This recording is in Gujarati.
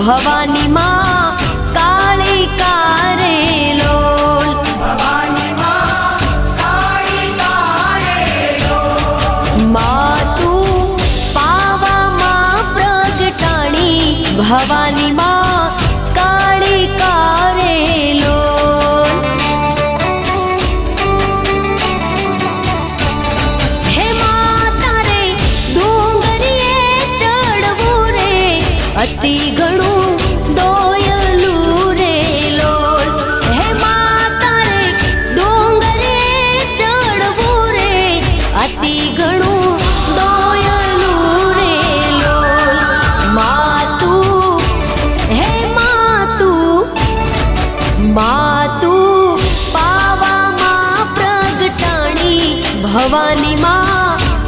ભવાની માં કાળી કારે લોલ ભવાની માં કાળી કારે લોલ માં તું પાવામાં પ્રગટાણી ભવાની માં કાળી કારે લોલ હે માતા રે ડુંગરીએ ચડવું રે અતિ ઘણું દોયલું રે લોલ હે માતા રે ડુંગરીએ ચડવું રે અતિ ઘણું દોયલું રે લોલ માતું હે માતું પાવામાં પ્રગટાણી ભવાની માં